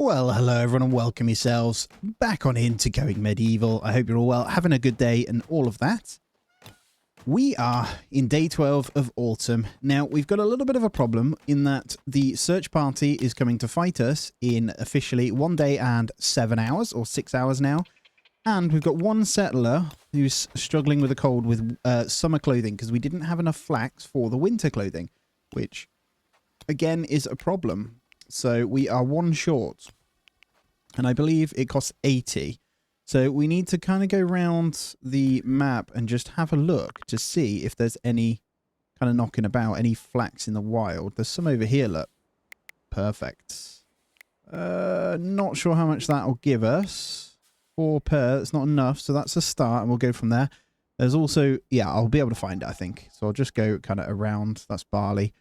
Well, hello everyone and welcome yourselves back on into Going Medieval. I hope you're all well, having a good day and all of that. We are in day 12 of autumn. Now, we've got a little bit of a problem in that the search party is coming to fight us in officially 1 day and 7 hours, or 6 hours now. And we've got one settler who's struggling with a cold with summer clothing because we didn't have enough flax for the winter clothing, which again is a problem. So we are one short, and I believe it costs 80. So we need to kind of go around the map and just have a look to see if there's any kind of knocking about, any flax in the wild. There's some over here, look. Perfect. Not sure how much that will give us. 4 per, that's not enough, so that's a start, and we'll go from there. There's also, yeah, I'll be able to find it, I think. So I'll just go kind of around. That's barley.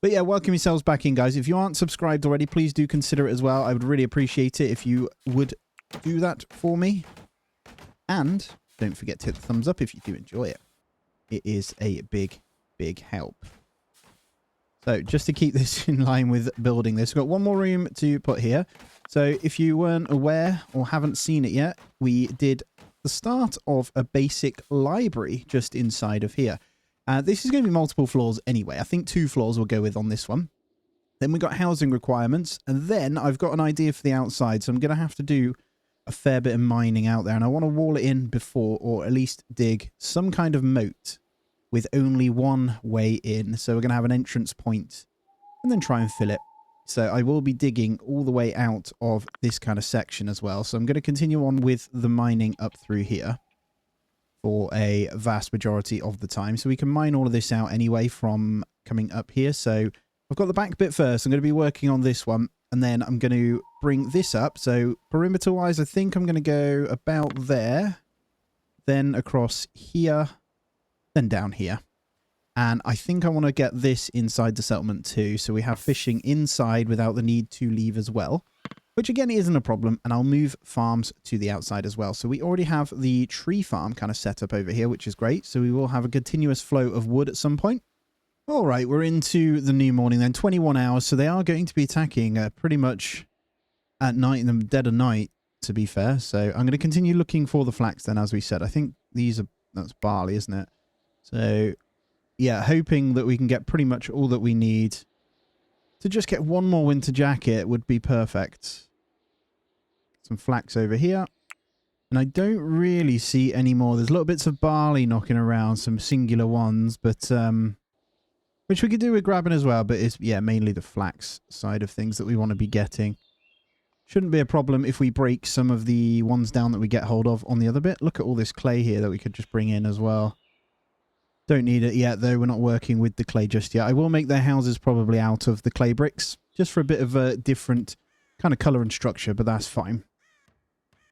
But yeah, welcome yourselves back in, guys. If you aren't subscribed already, please do consider it as well. I would really appreciate it if you would do that for me. And don't forget to hit the thumbs up if you do enjoy it. It is a big, big help. So just to keep this in line with building this, we've got one more room to put here. So if you weren't aware or haven't seen it yet, we did the start of a basic library just inside of here. This is going to be multiple floors anyway. I think 2 floors will go with on this one. Then we've got housing requirements. And then I've got an idea for the outside. So I'm going to have to do a fair bit of mining out there. And I want to wall it in before, or at least dig some kind of moat with only one way in. So we're going to have an entrance point and then try and fill it. So I will be digging all the way out of this kind of section as well. So I'm going to continue on with the mining up through here for a vast majority of the time. So we can mine all of this out anyway from coming up here. So I've got the back bit first. I'm going to be working on this one, and then I'm going to bring this up. So perimeter wise, I think I'm going to go about there, then across here, then down here. And I think I want to get this inside the settlement too. So we have fishing inside without the need to leave as well, which again isn't a problem. And I'll move farms to the outside as well. So we already have the tree farm kind of set up over here, which is great. So we will have a continuous flow of wood at some point. All right, we're into the new morning then, 21 hours. So they are going to be attacking pretty much at night, in the dead of night, to be fair. So I'm going to continue looking for the flax then, as we said. I think that's barley, isn't it? So yeah, hoping that we can get pretty much all that we need. To just get one more winter jacket would be perfect. Some flax over here. And I don't really see any more. There's little bits of barley knocking around, some singular ones, but which we could do with grabbing as well, but it's, yeah, mainly the flax side of things that we want to be getting. Shouldn't be a problem if we break some of the ones down that we get hold of on the other bit. Look at all this clay here that we could just bring in as well. Don't need it yet, though. We're not working with the clay just yet. I will make their houses probably out of the clay bricks, just for a bit of a different kind of colour and structure, but that's fine.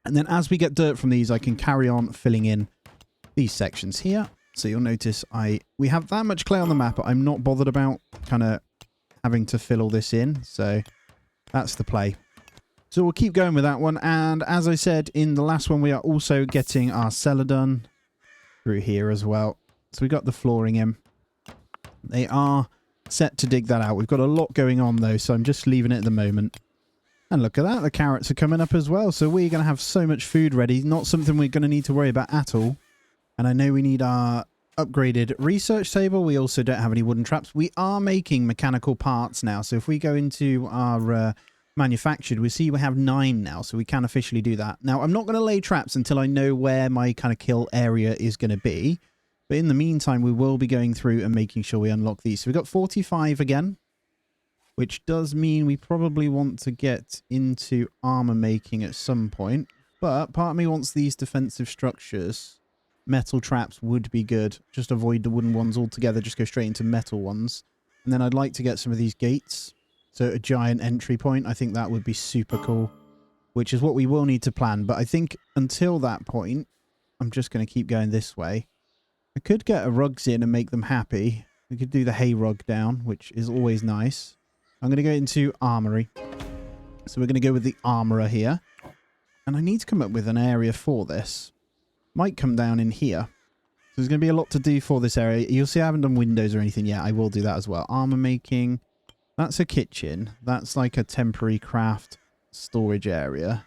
And then as we get dirt from these, I can carry on filling in these sections here. So you'll notice we have that much clay on the map, but I'm not bothered about kind of having to fill all this in. So that's the play. So we'll keep going with that one. And as I said in the last one, we are also getting our cellar done through here as well. So we got the flooring in. They are set to dig that out. We've got a lot going on though, so I'm just leaving it at the moment. And look at that, the carrots are coming up as well. So we're going to have so much food ready. Not something we're going to need to worry about at all. And I know we need our upgraded research table. We also don't have any wooden traps. We are making mechanical parts now. So if we go into our manufactured, we see we have 9 now. So we can officially do that. Now, I'm not going to lay traps until I know where my kind of kill area is going to be. But in the meantime, we will be going through and making sure we unlock these. So we've got 45 again, which does mean we probably want to get into armor making at some point. But part of me wants these defensive structures. Metal traps would be good. Just avoid the wooden ones altogether. Just go straight into metal ones. And then I'd like to get some of these gates. So a giant entry point. I think that would be super cool, which is what we will need to plan. But I think until that point, I'm just going to keep going this way. I could get a rugs in and make them happy. We could do the hay rug down, which is always nice. I'm going to go into armory. So we're going to go with the armorer here. And I need to come up with an area for this. Might come down in here. So there's going to be a lot to do for this area. You'll see I haven't done windows or anything yet. I will do that as well. Armor making. That's a kitchen. That's like a temporary craft. storage area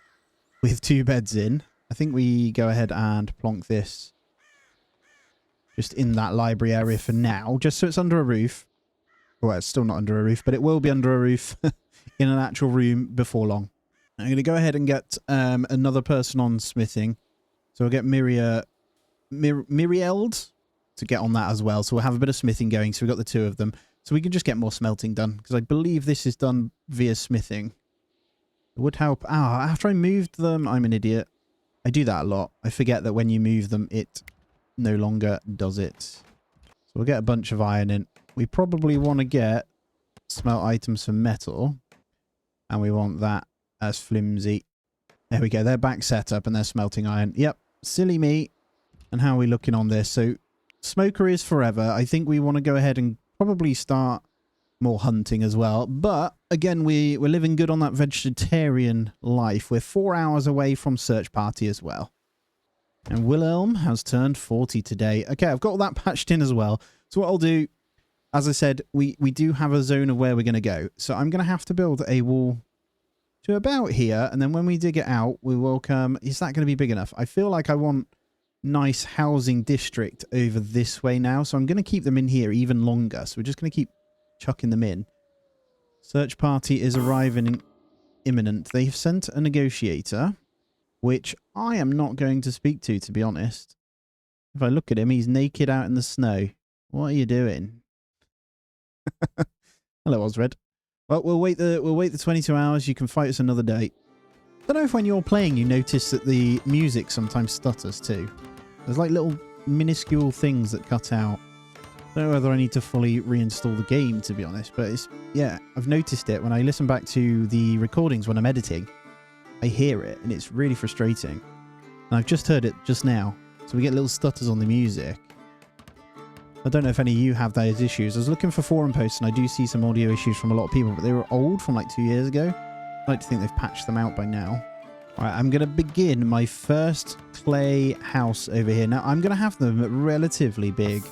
with 2 beds in. I think we go ahead and plonk this just in that library area for now, just so it's under a roof. Well, it's still not under a roof, but it will be under a roof in an actual room before long. I'm going to go ahead and get another person on smithing. So we'll get Mirield to get on that as well. So we'll have a bit of smithing going. So we've got the 2 of them. So we can just get more smelting done, because I believe this is done via smithing. It would help. After I moved them, I'm an idiot. I do that a lot. I forget that when you move them, it no longer does it. So we'll get a bunch of iron in. We probably want to get smelt items for metal. And we want that as flimsy. There we go. They're back set up and they're smelting iron. Yep. Silly me. And how are we looking on this? So smoker is forever. I think we want to go ahead and probably start more hunting as well. But again, we're living good on that vegetarian life. We're 4 hours away from search party as well. And Wilhelm has turned 40 today. Okay, I've got all that patched in as well. So what I'll do, as I said, we do have a zone of where we're going to go. So I'm going to have to build a wall to about here. And then when we dig it out, we will come... Is that going to be big enough? I feel like I want nice housing district over this way now. So I'm going to keep them in here even longer. So we're just going to keep chucking them in. Search party is arriving imminent. They've sent a negotiator, which I am not going to speak to be honest. If I look at him, he's naked out in the snow. What are you doing? Hello, Osred. Well, we'll wait the 22 hours. You can fight us another day. I don't know if when you're playing you notice that the music sometimes stutters too. There's like little minuscule things that cut out. I don't know whether I need to fully reinstall the game, to be honest, but it's, yeah, I've noticed it when I listen back to the recordings when I'm editing. I hear it and it's really frustrating. And I've just heard it just now. So we get little stutters on the music. I don't know if any of you have those issues. I was looking for forum posts and I do see some audio issues from a lot of people, but they were old from like 2 years ago. I'd like to think they've patched them out by now. All right, I'm going to begin my first clay house over here. Now, I'm going to have them relatively big.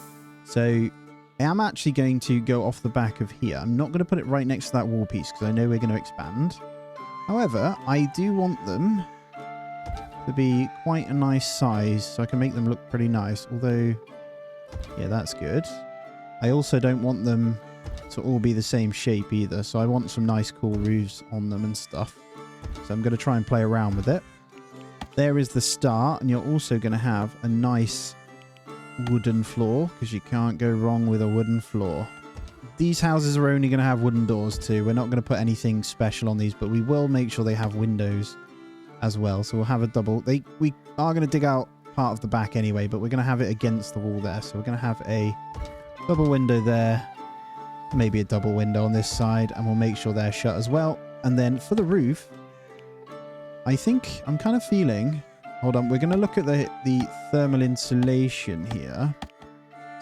So I am actually going to go off the back of here. I'm not going to put it right next to that wall piece because I know we're going to expand. However, I do want them to be quite a nice size so I can make them look pretty nice. Although, yeah, that's good. I also don't want them to all be the same shape either. So I want some nice cool roofs on them and stuff. So I'm going to try and play around with it. There is the start, and you're also going to have a nice wooden floor because you can't go wrong with a wooden floor. These houses are only going to have wooden doors too. We're not going to put anything special on these, but we will make sure they have windows as well. So we'll have a double. We are going to dig out part of the back anyway, but we're going to have it against the wall there. So we're going to have a double window there, maybe a double window on this side, and we'll make sure they're shut as well. And then for the roof, I think I'm kind of feeling... Hold on, we're going to look at the thermal insulation here.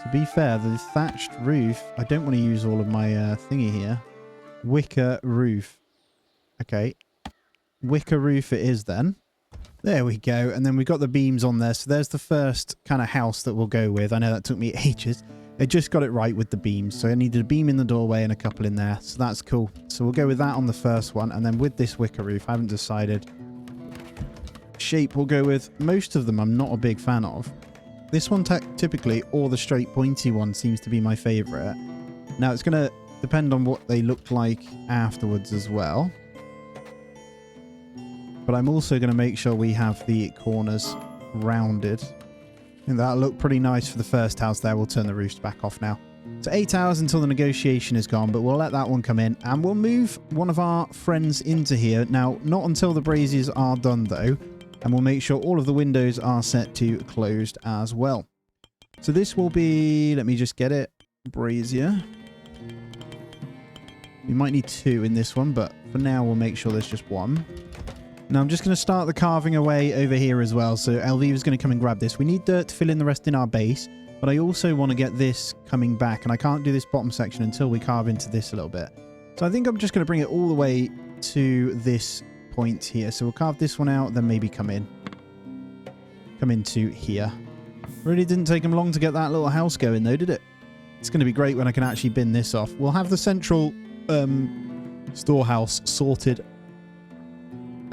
To be fair, the thatched roof... I don't want to use all of my thingy here. Wicker roof. Okay. Wicker roof it is then. There we go. And then we've got the beams on there. So there's the first kind of house that we'll go with. I know that took me ages. I just got it right with the beams. So I needed a beam in the doorway and a couple in there. So that's cool. So we'll go with that on the first one. And then with this wicker roof, I haven't decided... shape we'll go with. Most of them I'm not a big fan of. This one typically, or the straight pointy one, seems to be my favorite. Now it's going to depend on what they look like afterwards as well. But I'm also going to make sure we have the corners rounded. I think that'll look pretty nice for the first house there. We'll turn the roofs back off now. So 8 hours until the negotiation is gone, but we'll let that one come in. And we'll move one of our friends into here. Now, not until the braziers are done though. And we'll make sure all of the windows are set to closed as well. So this will be... Let me just get it. Brazier. We might need 2 in this one, but for now we'll make sure there's just 1. Now I'm just going to start the carving away over here as well. So Elviva's going to come and grab this. We need dirt to fill in the rest in our base. But I also want to get this coming back. And I can't do this bottom section until we carve into this a little bit. So I think I'm just going to bring it all the way to this point here. So we'll carve this one out, then maybe come into here. Really didn't take them long to get that little house going though, did it? It's going to be great when I can actually bin this off. We'll have the central storehouse sorted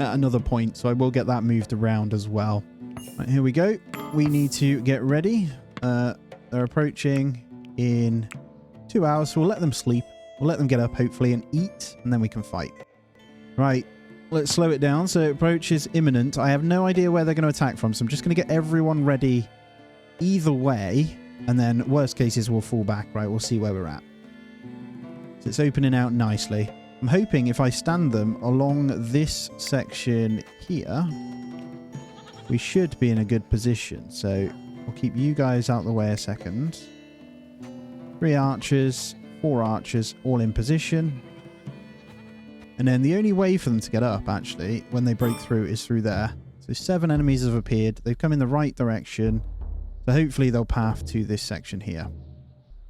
at another point, so I will get that moved around as well. Right, here we go. We need to get ready. They're approaching in 2 hours, so we'll let them sleep. We'll let them get up, hopefully, and eat, and then we can fight. Right, let's slow it down. So approach is imminent. I have no idea where they're going to attack from, so I'm just going to get everyone ready either way, and then worst cases we'll fall back. Right, we'll see where we're at. So it's opening out nicely. I'm hoping if I stand them along this section here, we should be in a good position. So we'll keep you guys out the way a second. 3 archers, 4 archers, all in position. And then the only way for them to get up, actually, when they break through, is through there. So 7 enemies have appeared. They've come in the right direction. So hopefully they'll path to this section here.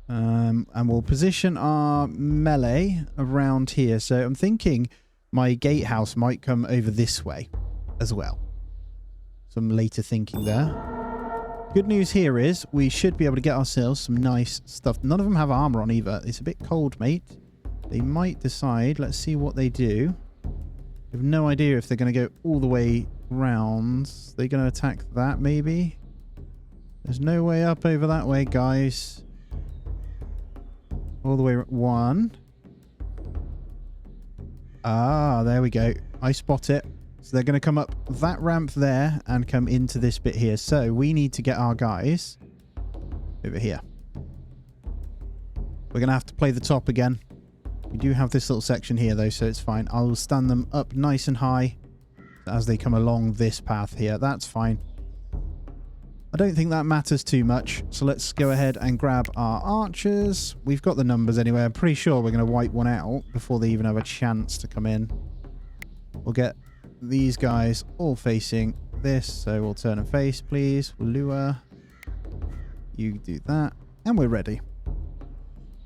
And we'll position our melee around here. So I'm thinking my gatehouse might come over this way as well. Some later thinking there. Good news here is we should be able to get ourselves some nice stuff. None of them have armor on either. It's a bit cold, mate. They might decide. Let's see what they do. I have no idea if they're going to go all the way round. They're going to attack that, maybe? There's no way up over that way, guys. All the way... 1. Ah, there we go. I spot it. So they're going to come up that ramp there and come into this bit here. So we need to get our guys over here. We're going to have to play the top again. We do have this little section here, though, so it's fine. I'll stand them up nice and high as they come along this path here. That's fine. I don't think that matters too much. So let's go ahead and grab our archers. We've got the numbers anyway. I'm pretty sure we're going to wipe one out before they even have a chance to come in. We'll get these guys all facing this. So we'll turn and face, please. We'll lure. You do that. And we're ready.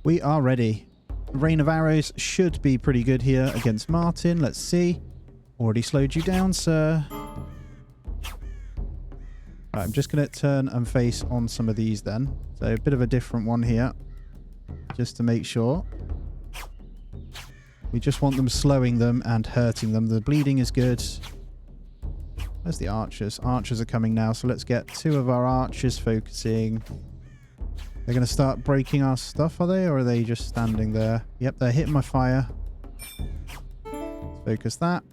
We are ready. Rain of arrows should be pretty good here against Martin. Let's see. Already slowed you down, sir. Right, I'm just going to turn and face on some of these then. So a bit of a different one here. Just to make sure. We just want them slowing them and hurting them. The bleeding is good. Where's the archers? Archers are coming now, so let's get 2 of our archers focusing. They're going to start breaking our stuff, are they? Or are they just standing there? Yep, they're hitting my fire. Focus that.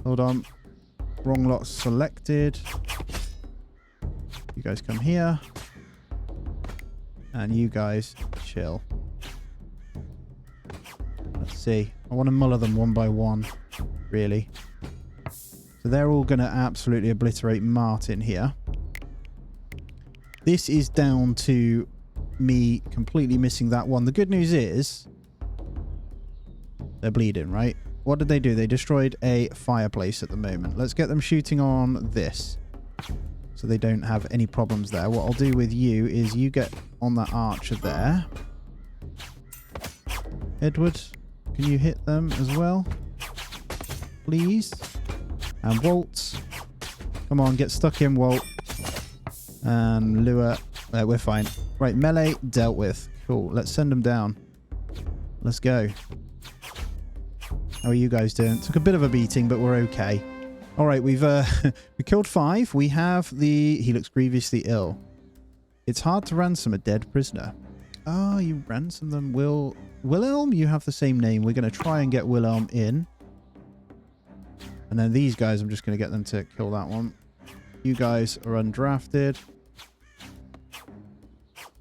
Hold on. Wrong lot selected. You guys come here. And you guys chill. Let's see. I want to muller them one by one, really. So they're all going to absolutely obliterate Martin here. This is down to me completely missing that one. The good news is they're bleeding, right? What did they do? They destroyed a fireplace at the moment. Let's get them shooting on this so they don't have any problems there. What I'll do with you is you get on that archer there. Edward, can you hit them as well? Please. And Walt. Come on, get stuck in, Walt. And lure. We're fine. Right, melee dealt with. Cool. Let's send them down. Let's go. How are you guys doing? Took a bit of a beating, but we're okay. All right, we've we killed 5. We have the... He looks grievously ill. It's hard to ransom a dead prisoner. Oh, you ransom them. Wilhelm? You have the same name. We're going to try and get Wilhelm in. And then these guys, I'm just going to get them to kill that one. You guys are undrafted.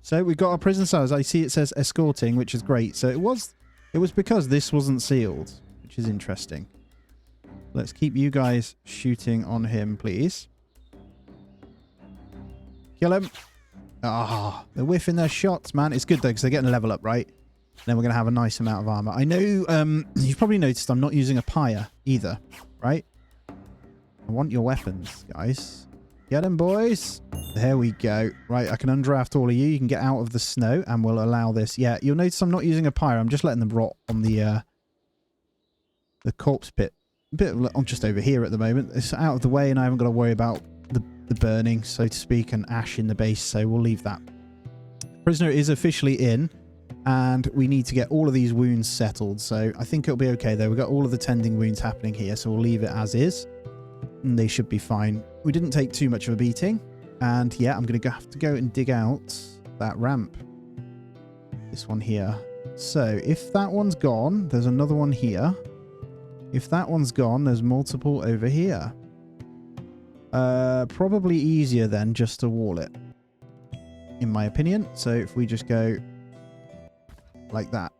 So we've got our prison cells. I see it says escorting, which is great. So it was because this wasn't sealed, which is interesting. Let's keep you guys shooting on him, please. Kill him. Ah, they're whiffing their shots, man. It's good though, because they're getting a level up, right? Then we're going to have a nice amount of armor. I know you've probably noticed I'm not using a pyre either, right? I want your weapons, guys. Get them, boys. There we go. Right, I can undraft all of you. You can get out of the snow, and we'll allow this. Yeah, you'll notice I'm not using a pyre. I'm just letting them rot on the corpse pit. I'm just over here at the moment. It's out of the way, and I haven't got to worry about the burning, so to speak, and ash in the base, so we'll leave that. Prisoner is officially in. And we need to get all of these wounds settled. So I think it'll be okay, though. We've got all of the tending wounds happening here, so we'll leave it as is. And they should be fine. We didn't take too much of a beating. And yeah, I'm going to have to go and dig out that ramp. This one here. So if that one's gone, there's another one here. If that one's gone, there's multiple over here. Probably easier then just to wall it, in my opinion. So if we just go like that,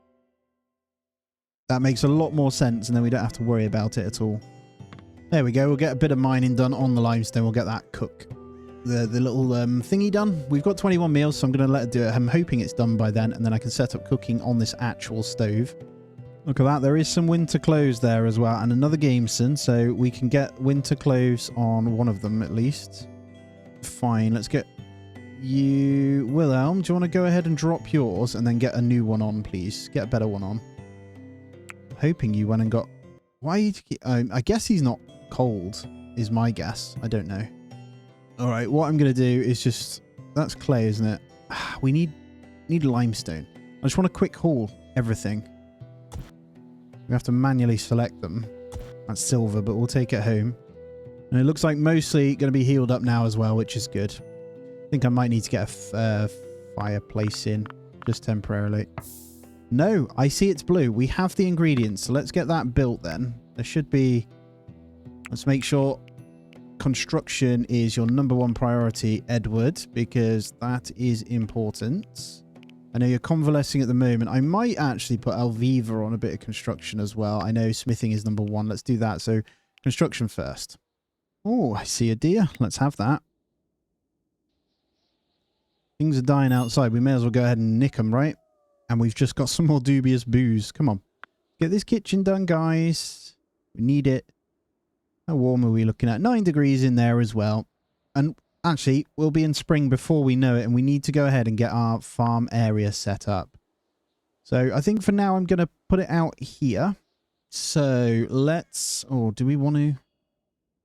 that makes a lot more sense, and then we don't have to worry about it at all. There we go. We'll get a bit of mining done on the limestone. We'll get that cook, the little thingy done. We've got 21 meals, so I'm going to let it do it. I'm hoping it's done by then, and then I can set up cooking on this actual stove. Look at that. There is some winter clothes there as well, and another gameson, so we can get winter clothes on one of them at least. Fine. Let's get you... Wilhelm, do you want to go ahead and drop yours and then get a new one on, please? Get a better one on. I'm hoping you went and got... Why are you... I guess he's not cold, is my guess. I don't know. All right, what I'm going to do is just... That's clay, isn't it? We need limestone. I just want to quick haul everything. We have to manually select them. That's silver, but we'll take it home. And it looks like mostly going to be healed up now as well, which is good. I think I might need to get a fireplace in, just temporarily. No, I see it's blue. We have the ingredients, so let's get that built then. There should be... Let's make sure construction is your #1 priority, Edward, because that is important. I know you're convalescing at the moment. I might actually put Alviva on a bit of construction as well. I know smithing is #1. Let's do that. So construction first. Oh, I see a deer. Let's have that. Things are dying outside. We may as well go ahead and nick them, right? And we've just got some more dubious booze. Come on. Get this kitchen done, guys. We need it. How warm are we looking at? 9 degrees in there as well. And actually, we'll be in spring before we know it, and we need to go ahead and get our farm area set up. So I think for now I'm going to put it out here. So let's... Oh, do we want to...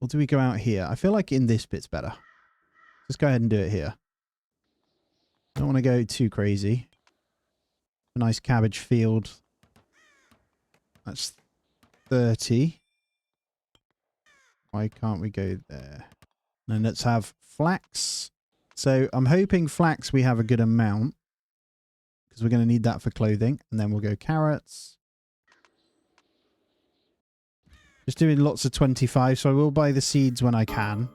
Or do we go out here? I feel like in this bit's better. Let's go ahead and do it here. Don't want to go too crazy. A nice cabbage field. That's 30. Why can't we go there? And let's have flax. So I'm hoping flax we have a good amount, because we're going to need that for clothing. And then we'll go carrots. Just doing lots of 25, so I will buy the seeds when I can.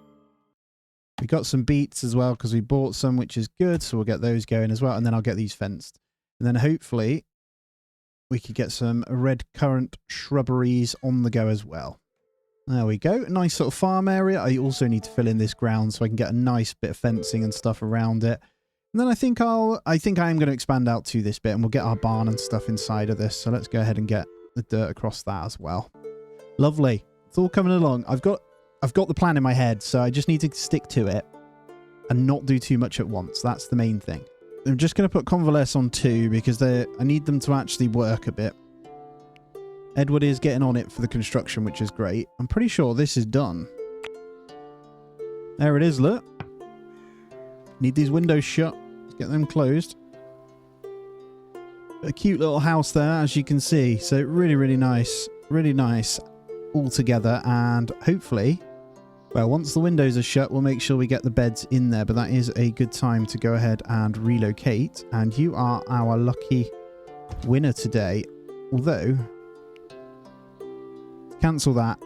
We got some beets as well, because we bought some, which is good. So we'll get those going as well. And then I'll get these fenced. And then hopefully we could get some red currant shrubberies on the go as well. There we go. A nice sort of farm area. I also need to fill in this ground so I can get a nice bit of fencing and stuff around it. And then I think I am going to expand out to this bit, and we'll get our barn and stuff inside of this. So let's go ahead and get the dirt across that as well. Lovely. It's all coming along. I've got the plan in my head, so I just need to stick to it and not do too much at once. That's the main thing. I'm just going to put convalesce on 2 because I need them to actually work a bit. Edward is getting on it for the construction, which is great. I'm pretty sure this is done. There it is, look. Need these windows shut. Let's get them closed. A cute little house there, as you can see. So really, really nice. Really nice all together. And hopefully, well, once the windows are shut, we'll make sure we get the beds in there. But that is a good time to go ahead and relocate. And you are our lucky winner today. Although... Cancel that.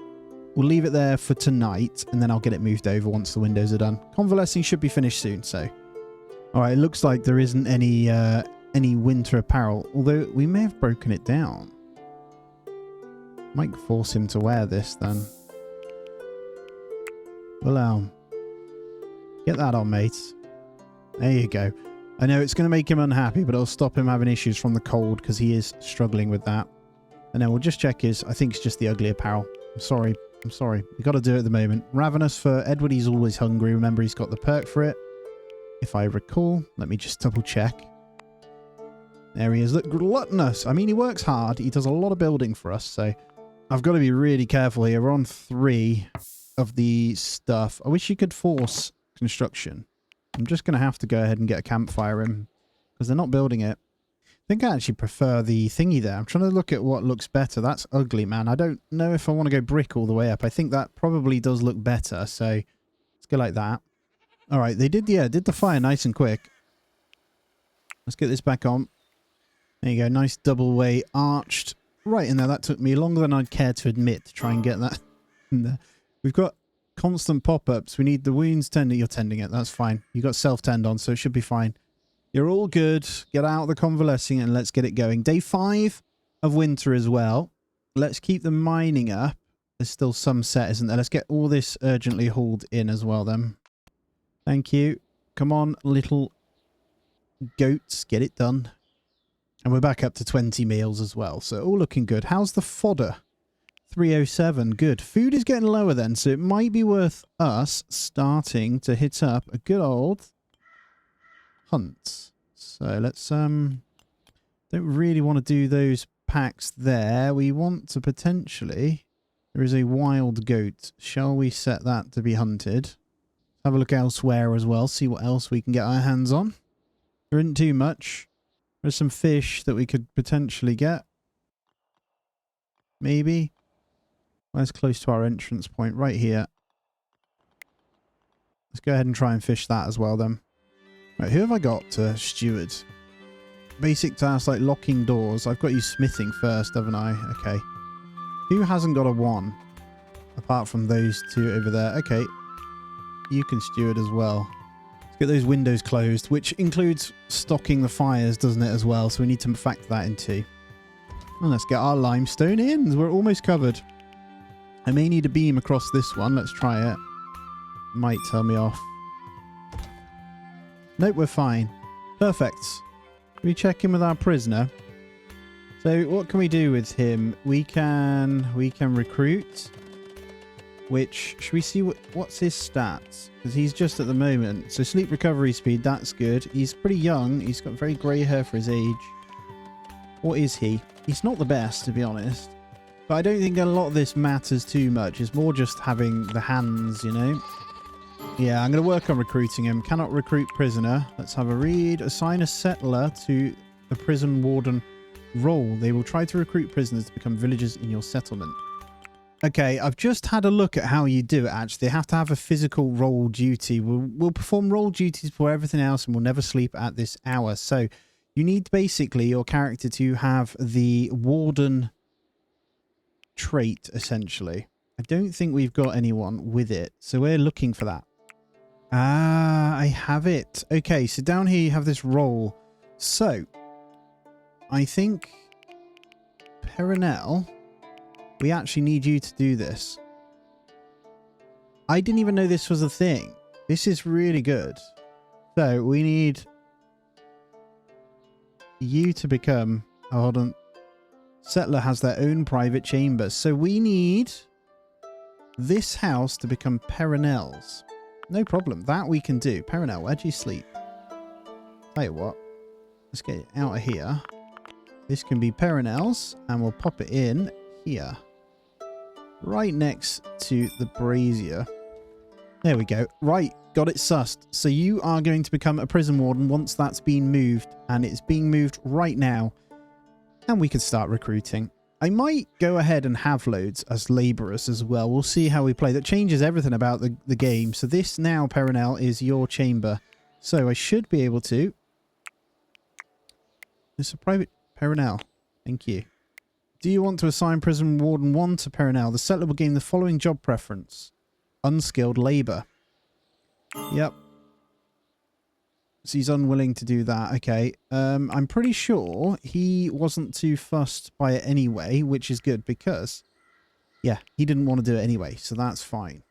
We'll leave it there for tonight, and then I'll get it moved over once the windows are done. Convalescing should be finished soon, so... Alright, it looks like there isn't any winter apparel, although we may have broken it down. Might force him to wear this, then. Well, get that on, mates. There you go. I know it's going to make him unhappy, but it'll stop him having issues from the cold, because he is struggling with that. And then we'll just check his... I think it's just the ugly apparel. I'm sorry. We've got to do it at the moment. Ravenous for Edward. He's always hungry. Remember, he's got the perk for it. If I recall. Let me just double check. There he is. Look, gluttonous. I mean, he works hard. He does a lot of building for us. So I've got to be really careful here. We're on 3 of the stuff. I wish you could force construction. I'm just going to have to go ahead and get a campfire in, because they're not building it. think I actually prefer the thingy there. I'm trying to look at what looks better. That's ugly, man. I don't know if I want to go brick all the way up. I think that probably does look better. So let's go like that. All right. They did, yeah, did the fire nice and quick. Let's get this back on. There you go. Nice double way arched right in there. That took me longer than I'd care to admit to try and get that in there. We've got constant pop-ups. We need the wounds tending. You're tending it. That's fine. You got self-tend on, so it should be fine. You're all good. Get out the convalescing and let's get it going. Day 5 of winter as well. Let's keep the mining up. There's still some set, isn't there? Let's get all this urgently hauled in as well then. Thank you. Come on, little goats. Get it done. And we're back up to 20 meals as well. So all looking good. How's the fodder? 307. Good. Food is getting lower then. So it might be worth us starting to hit up a good old hunt. So let's don't really want to do those packs there. We want to potentially, there is a wild goat. Shall we set that to be hunted? Have a look elsewhere as well, see what else we can get our hands on. There isn't too much. There's some fish that we could potentially get. Maybe. Where's close to our entrance point? Right here. Let's go ahead and try and fish that as well then. Right, who have I got to steward? Basic tasks like locking doors. I've got you smithing first, haven't I? Okay. Who hasn't got a 1? Apart from those 2 over there. Okay. You can steward as well. Let's get those windows closed, which includes stocking the fires, doesn't it, as well? So we need to factor that in too. And let's get our limestone in. We're almost covered. I may need a beam across this one. Let's try it. Might tell me off. Nope, we're fine. Perfect. We check in with our prisoner. So what can we do with him? We can recruit. Which, should we see what's his stats? Because he's just at the moment. So sleep recovery speed, that's good. He's pretty young. He's got very grey hair for his age. What is he? He's not the best, to be honest. But I don't think a lot of this matters too much. It's more just having the hands, you know? Yeah, I'm going to work on recruiting him. Cannot recruit prisoner. Let's have a read. Assign a settler to the prison warden role. They will try to recruit prisoners to become villagers in your settlement. Okay, I've just had a look at how you do it, actually. They have to have a physical role duty. We'll perform role duties for everything else and we'll never sleep at this hour. So you need basically your character to have the warden trait, essentially. I don't think we've got anyone with it. So we're looking for that. Ah, I have it. Okay, so down here you have this role. So I think Perinel, we actually need you to do this. I didn't even know this was a thing. This is really good. So we need you to become... Oh, hold on. Settler has their own private chamber. So we need this house to become Perinel's. No problem. That we can do. Perinel, where do you sleep? Tell you what. Let's get it out of here. This can be Perinel's. And we'll pop it in here. Right next to the brazier. There we go. Right. Got it sussed. So you are going to become a prison warden once that's been moved. And it's being moved right now. And we can start recruiting. I might go ahead and have loads as labourers as well. We'll see how we play. That changes everything about the game. So this now, Perinel, is your chamber. So I should be able to... It's a private... Perinel. Thank you. Do you want to assign Prison Warden 1 to Perinel? The settler will gain the following job preference. Unskilled labour. Yep. So he's unwilling to do that. Okay. I'm pretty sure he wasn't too fussed by it anyway, which is good because, yeah, he didn't want to do it anyway. So that's fine.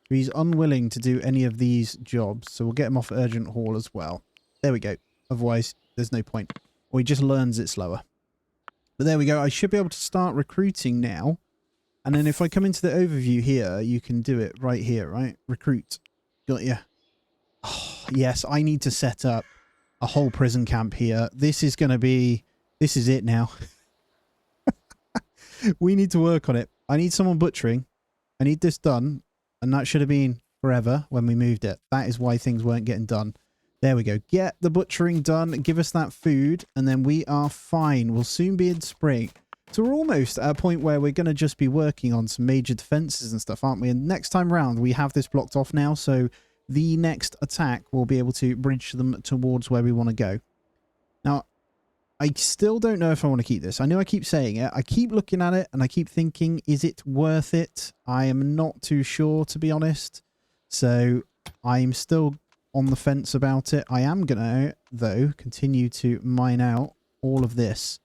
So he's unwilling to do any of these jobs. So we'll get him off urgent haul as well. There we go. Otherwise, there's no point. Or he just learns it slower. But there we go. I should be able to start recruiting now. And then if I come into the overview here, you can do it right here, right? Recruit. Got ya. Oh, yes, I need to set up a whole prison camp here. This is going to be... This is it now. We need to work on it. I need someone butchering. I need this done. And that should have been forever when we moved it. That is why things weren't getting done. There we go. Get the butchering done. Give us that food. And then we are fine. We'll soon be in spring. So we're almost at a point where we're going to just be working on some major defenses and stuff, aren't we? And next time round, we have this blocked off now. So the next attack will be able to bridge them towards where we want to go. Now, I still don't know if I want to keep this. I know I keep saying it. I keep looking at it and I keep thinking, is it worth it? I am not too sure, to be honest. So I'm still on the fence about it. I am going to, though, continue to mine out all of this.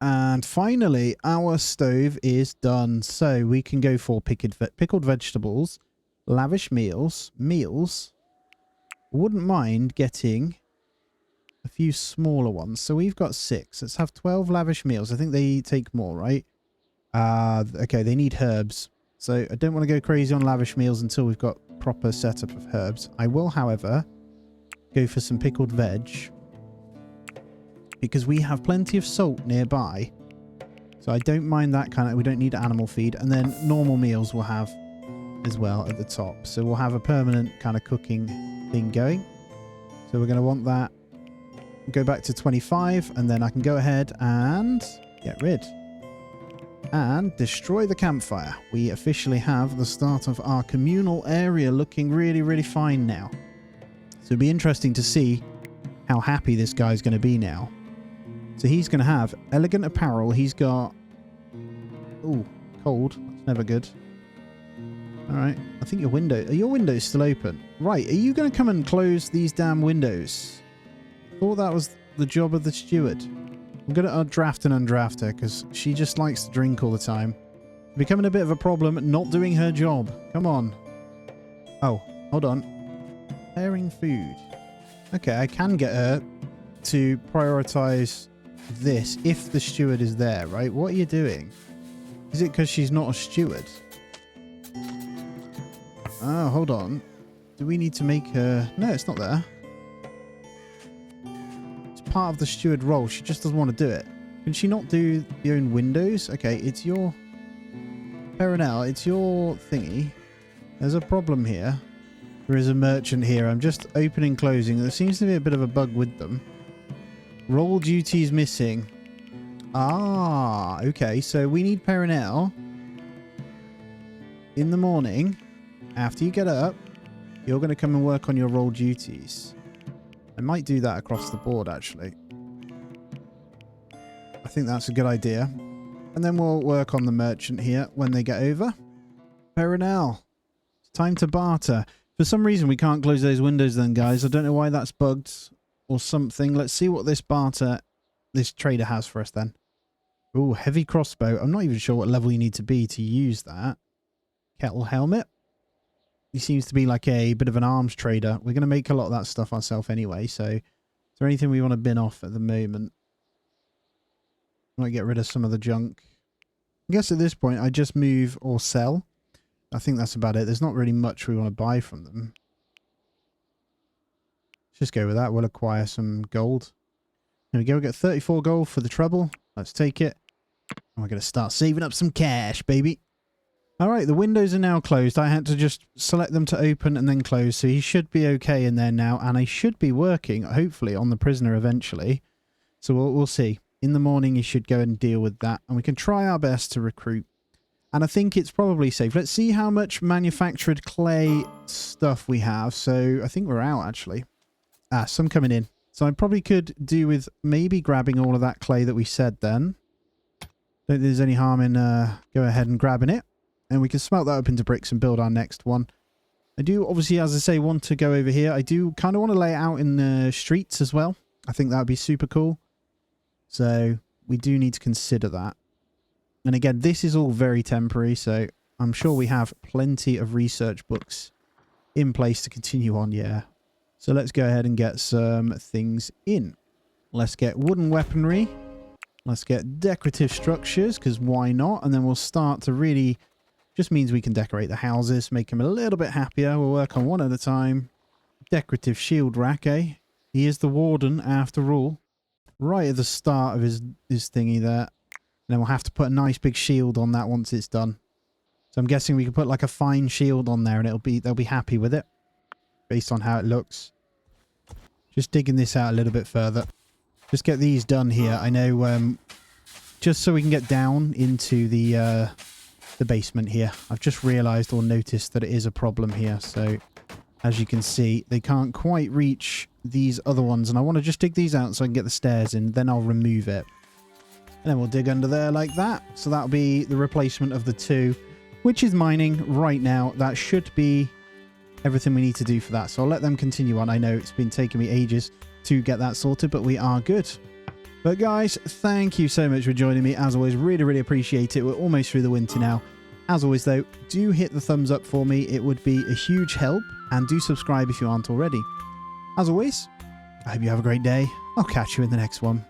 And finally, our stove is done. So we can go for pickled vegetables, lavish meals. Wouldn't mind getting a few smaller ones. So we've got 6. Let's have 12 lavish meals. I think they take more, right? Okay, they need herbs. So I don't want to go crazy on lavish meals until we've got proper setup of herbs. I will, however, go for some pickled veg, because we have plenty of salt nearby. So I don't mind that kind of... We don't need animal feed. And then normal meals we'll have as well at the top. So we'll have a permanent kind of cooking thing going. So we're going to want that. Go back to 25. And then I can go ahead and get rid. And destroy the campfire. We officially have the start of our communal area looking really, really fine now. So it'll be interesting to see how happy this guy's going to be now. So he's going to have elegant apparel. He's got... Ooh, cold. That's never good. Alright. I think your window... Are your windows still open? Right. Are you going to come and close these damn windows? Thought that was the job of the steward. I'm going to draft and undraft her because she just likes to drink all the time. Becoming a bit of a problem not doing her job. Come on. Oh, hold on. Preparing food. Okay, I can get her to prioritize this if the steward is there, right? What are you doing? Is it because she's not a steward? Oh, hold on. Do we need to make her... No, it's not there. It's part of the steward role. She just doesn't want to do it. Can she not do the own windows? Okay, it's your... Perenelle, it's your thingy. There's a problem here. There is a merchant here. I'm just opening and closing. There seems to be a bit of a bug with them. Role duties missing. Ah, okay. So we need Perenelle in the morning. After you get up, you're going to come and work on your role duties. I might do that across the board, actually. I think that's a good idea. And then we'll work on the merchant here when they get over. Perenelle, it's time to barter. For some reason, we can't close those windows then, guys. I don't know why that's bugged or something. Let's see what this trader has for us then. Ooh, heavy crossbow. I'm not even sure what level you need to be to use that. Kettle helmet. He seems to be like a bit of an arms trader. We're going to make a lot of that stuff ourselves anyway. So is there anything we want to bin off at the moment? Might get rid of some of the junk. I guess at this point, I just move or sell. I think that's about it. There's not really much we want to buy from them. Let's just go with that. We'll acquire some gold. There we go. We get 34 gold for the treble. Let's take it. And we're going to start saving up some cash, baby. All right, the windows are now closed. I had to just select them to open and then close. So he should be okay in there now. And I should be working, hopefully, on the prisoner eventually. So we'll see. In the morning, he should go and deal with that. And we can try our best to recruit. And I think it's probably safe. Let's see how much manufactured clay stuff we have. So I think we're out, actually. Ah, some coming in. So I probably could do with maybe grabbing all of that clay that we said then. Don't think there's any harm in go ahead and grabbing it. And we can smelt that up into bricks and build our next one. I do, obviously, as I say, want to go over here. I do kind of want to lay it out in the streets as well. I think that would be super cool. So we do need to consider that. And again, this is all very temporary, so I'm sure we have plenty of research books in place to continue on, yeah. So let's go ahead and get some things in. Let's get wooden weaponry. Let's get decorative structures, because why not? And then we'll start to really... Just means we can decorate the houses, make them a little bit happier. We'll work on one at a time. Decorative shield rack, eh? He is the warden, after all. Right at the start of his thingy there. And then we'll have to put a nice big shield on that once it's done. So I'm guessing we can put like a fine shield on there and they'll be happy with it. Based on how it looks. Just digging this out a little bit further. Just get these done here. I know, just so we can get down into the basement here. I've just realised or noticed that it is a problem here. So, as you can see, they can't quite reach these other ones. And I want to just dig these out so I can get the stairs in. Then I'll remove it. And then we'll dig under there like that. So that'll be the replacement of the 2, which is mining right now. That should be everything we need to do for that. So I'll let them continue on. I know it's been taking me ages to get that sorted, but we are good. But guys, thank you so much for joining me. As always, really, really appreciate it. We're almost through the winter now. As always, though, do hit the thumbs up for me. It would be a huge help. And do subscribe if you aren't already. As always, I hope you have a great day. I'll catch you in the next one.